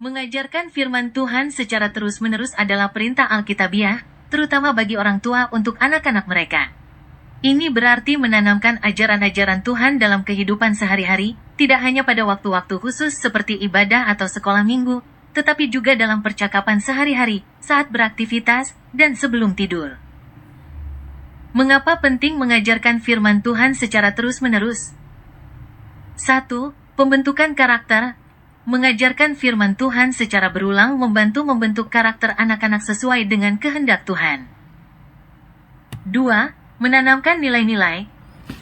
Mengajarkan firman Tuhan secara terus-menerus adalah perintah Alkitabiah, terutama bagi orang tua untuk anak-anak mereka. Ini berarti menanamkan ajaran-ajaran Tuhan dalam kehidupan sehari-hari, tidak hanya pada waktu-waktu khusus seperti ibadah atau sekolah minggu, tetapi juga dalam percakapan sehari-hari, saat beraktivitas, dan sebelum tidur. Mengapa penting mengajarkan firman Tuhan secara terus-menerus? 1. Pembentukan karakter. Mengajarkan firman Tuhan secara berulang membantu membentuk karakter anak-anak sesuai dengan kehendak Tuhan. 2. Menanamkan nilai-nilai.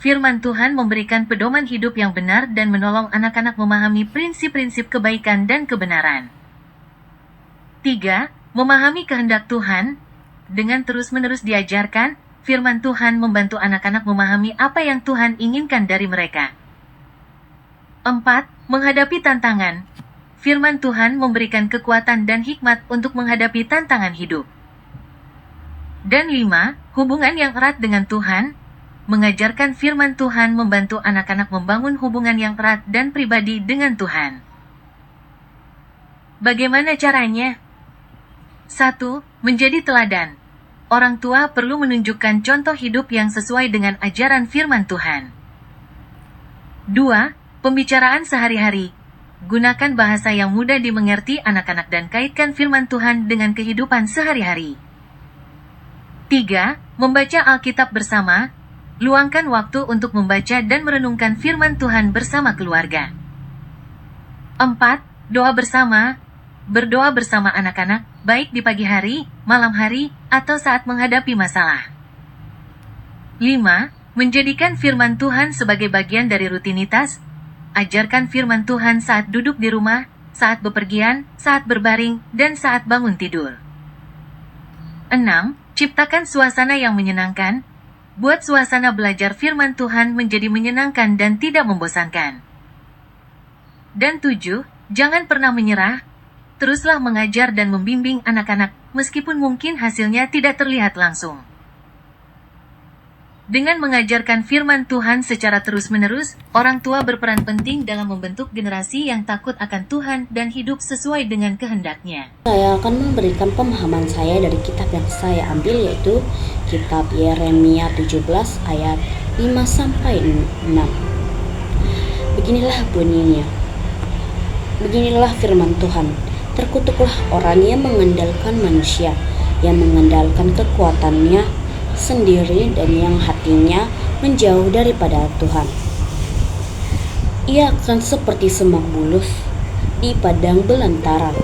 Firman Tuhan memberikan pedoman hidup yang benar dan menolong anak-anak memahami prinsip-prinsip kebaikan dan kebenaran. 3. Memahami kehendak Tuhan. Dengan terus-menerus diajarkan, firman Tuhan membantu anak-anak memahami apa yang Tuhan inginkan dari mereka. 4. Menghadapi tantangan. Firman Tuhan memberikan kekuatan dan hikmat untuk menghadapi tantangan hidup. Dan 5. Hubungan yang erat dengan Tuhan. Mengajarkan firman Tuhan membantu anak-anak membangun hubungan yang erat dan pribadi dengan Tuhan. Bagaimana caranya? 1. Menjadi teladan. Orang tua perlu menunjukkan contoh hidup yang sesuai dengan ajaran firman Tuhan. 2. Pembicaraan sehari-hari. Gunakan bahasa yang mudah dimengerti anak-anak dan kaitkan firman Tuhan dengan kehidupan sehari-hari. 3. Membaca Alkitab bersama. Luangkan waktu untuk membaca dan merenungkan firman Tuhan bersama keluarga. 4. Doa bersama. Berdoa bersama anak-anak, baik di pagi hari, malam hari, atau saat menghadapi masalah. 5. Menjadikan firman Tuhan sebagai bagian dari rutinitas. Ajarkan firman Tuhan saat duduk di rumah, saat bepergian, saat berbaring, dan saat bangun tidur. 6. Ciptakan suasana yang menyenangkan. Buat suasana belajar firman Tuhan menjadi menyenangkan dan tidak membosankan. Dan 7. Jangan pernah menyerah. Teruslah mengajar dan membimbing anak-anak, meskipun mungkin hasilnya tidak terlihat langsung. Dengan mengajarkan firman Tuhan secara terus-menerus, orang tua berperan penting dalam membentuk generasi yang takut akan Tuhan dan hidup sesuai dengan kehendak-Nya. Saya akan memberikan pemahaman saya dari kitab yang saya ambil, yaitu kitab Yeremia 17 ayat 5-6. Beginilah bunyinya. Beginilah firman Tuhan. Terkutuklah orang yang mengandalkan manusia, yang mengandalkan kekuatannya sendiri dan yang hatinya menjauh daripada Tuhan. Ia akan seperti semak bulus di padang belantara.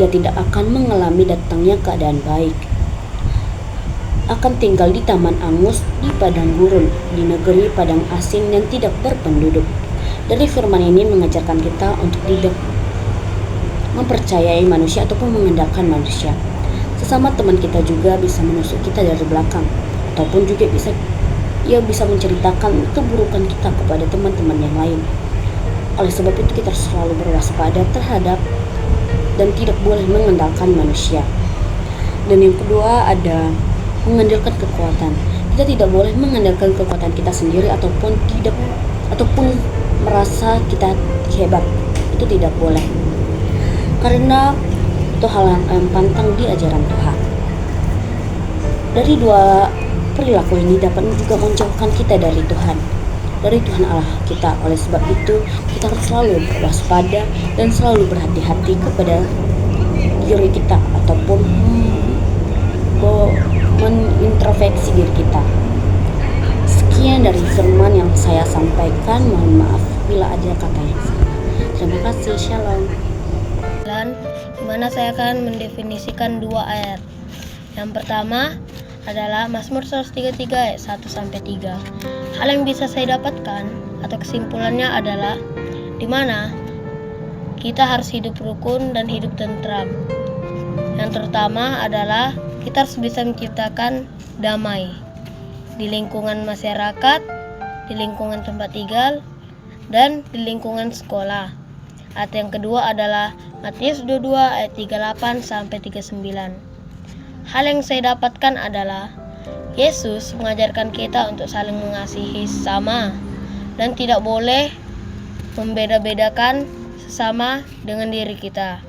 Ia tidak akan mengalami datangnya keadaan baik. Akan tinggal di taman angus, di padang gurun, di negeri padang asing yang tidak berpenduduk. Dari firman ini mengajarkan kita untuk tidak mempercayai manusia ataupun mengandalkan manusia. Sesama teman kita juga bisa menusuk kita dari belakang, ataupun juga bisa menceritakan keburukan kita kepada teman-teman yang lain. Oleh sebab itu kita harus selalu berwaspada terhadap dan tidak boleh mengandalkan manusia. Dan yang kedua ada mengandalkan kekuatan. Kita tidak boleh mengandalkan kekuatan kita sendiri ataupun merasa kita hebat. Itu tidak boleh. Karena itu hal yang pantang di ajaran Tuhan. Dari dua perilaku ini dapat juga menjauhkan kita dari Tuhan, dari Tuhan Allah kita. Oleh sebab itu kita harus selalu berwaspada dan selalu berhati-hati kepada diri kita ataupun menintrospeksi diri kita. Sekian dari firman yang saya sampaikan. Mohon maaf bila ada kata yang salah. Terima kasih. Shalom. Di mana saya akan mendefinisikan dua ayat. Yang pertama adalah Mazmur 133 ayat 1-3. Hal yang bisa saya dapatkan atau kesimpulannya adalah di mana kita harus hidup rukun dan hidup tentram. Yang terutama adalah kita harus bisa menciptakan damai di lingkungan masyarakat, di lingkungan tempat tinggal, dan di lingkungan sekolah. Ayat yang kedua adalah Matius 22 ayat 38-39. Hal yang saya dapatkan adalah Yesus mengajarkan kita untuk saling mengasihi sesama dan tidak boleh membeda-bedakan sesama dengan diri kita.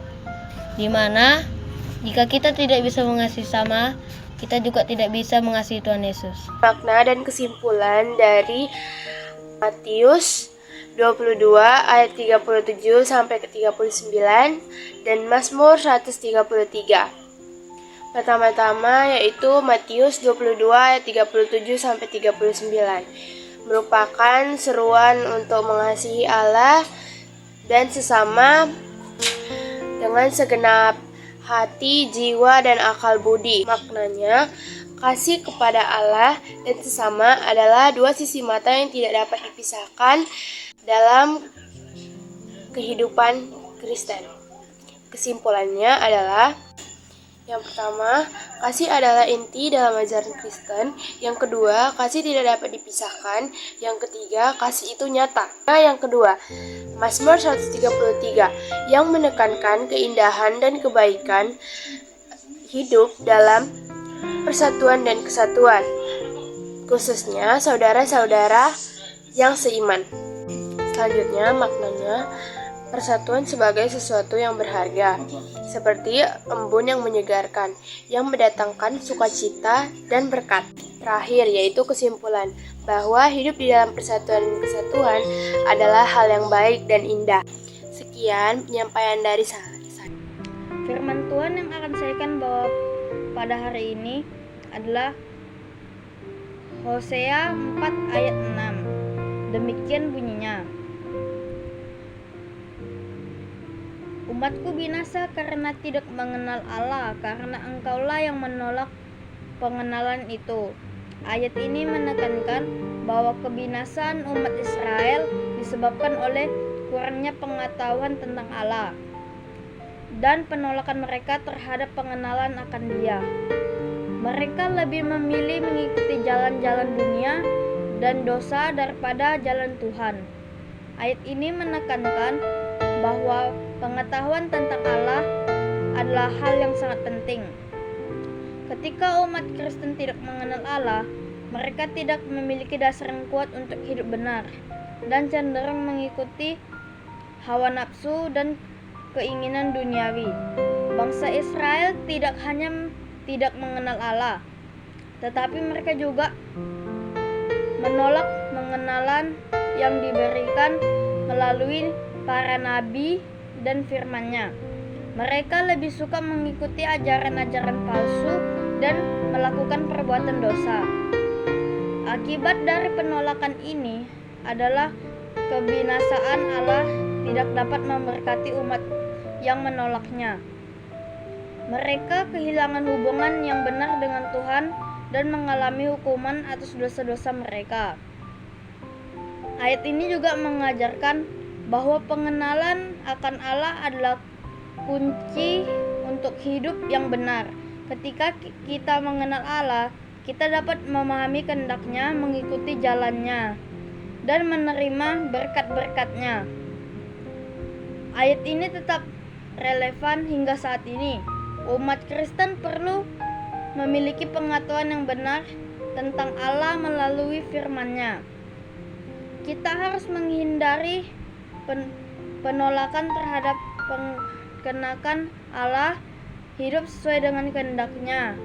di mana jika kita tidak bisa mengasihi sama, kita juga tidak bisa mengasihi Tuhan Yesus. Makna dan kesimpulan dari Matius 22 ayat 37 sampai ke 39 dan Mazmur 133. Pertama-tama yaitu Matius 22 ayat 37 sampai 39 merupakan seruan untuk mengasihi Allah dan sesama dengan segenap hati, jiwa, dan akal budi. Maknanya, kasih kepada Allah dan sesama adalah dua sisi mata yang tidak dapat dipisahkan dalam kehidupan Kristen. Kesimpulannya adalah, yang pertama, kasih adalah inti dalam ajaran Kristen. Yang kedua, kasih tidak dapat dipisahkan. Yang ketiga, kasih itu nyata. Nah, yang kedua, Mazmur 133 yang menekankan keindahan dan kebaikan hidup dalam persatuan dan kesatuan, khususnya saudara-saudara yang seiman. Selanjutnya, maknanya persatuan sebagai sesuatu yang berharga, seperti embun yang menyegarkan, yang mendatangkan sukacita dan berkat. Terakhir, yaitu kesimpulan bahwa hidup di dalam persatuan dan kesatuan adalah hal yang baik dan indah. Sekian penyampaian dari saya. Firman Tuhan yang akan saya akan bawa pada hari ini adalah Hosea 4 ayat 6. Demikian bunyinya. Umatku binasa karena tidak mengenal Allah, karena engkaulah yang menolak pengenalan itu. Ayat ini menekankan bahwa kebinasaan umat Israel disebabkan oleh kurangnya pengetahuan tentang Allah dan penolakan mereka terhadap pengenalan akan Dia. Mereka lebih memilih mengikuti jalan-jalan dunia dan dosa daripada jalan Tuhan. Ayat ini menekankan bahwa pengetahuan tentang Allah adalah hal yang sangat penting. Ketika umat Kristen tidak mengenal Allah, mereka tidak memiliki dasar yang kuat untuk hidup benar dan cenderung mengikuti hawa nafsu dan keinginan duniawi. Bangsa Israel tidak hanya tidak mengenal Allah, tetapi mereka juga menolak pengenalan yang diberikan melalui para nabi dan firman-Nya. Mereka lebih suka mengikuti ajaran-ajaran palsu dan melakukan perbuatan dosa. Akibat dari penolakan ini adalah kebinasaan Allah tidak dapat memberkati umat yang menolaknya. Mereka kehilangan hubungan yang benar dengan Tuhan dan mengalami hukuman atas dosa-dosa mereka. Ayat ini juga mengajarkan bahwa pengenalan akan Allah adalah kunci untuk hidup yang benar. Ketika kita mengenal Allah, kita dapat memahami kehendak-Nya, mengikuti jalan-Nya, dan menerima berkat-berkat-Nya. Ayat ini tetap relevan hingga saat ini. Umat Kristen perlu memiliki pengetahuan yang benar tentang Allah melalui firman-Nya. Kita harus menghindari penolakan terhadap kenakan Allah, hidup sesuai dengan kehendak-Nya.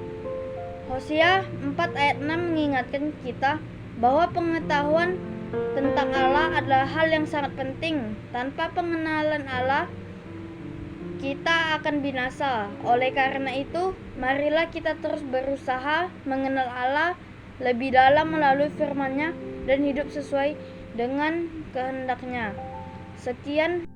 Hosea 4 ayat 6 mengingatkan kita bahwa pengetahuan tentang Allah adalah hal yang sangat penting. Tanpa pengenalan Allah, kita akan binasa. Oleh karena itu, marilah kita terus berusaha mengenal Allah lebih dalam melalui firman-Nya dan hidup sesuai dengan kehendak-Nya. Sekian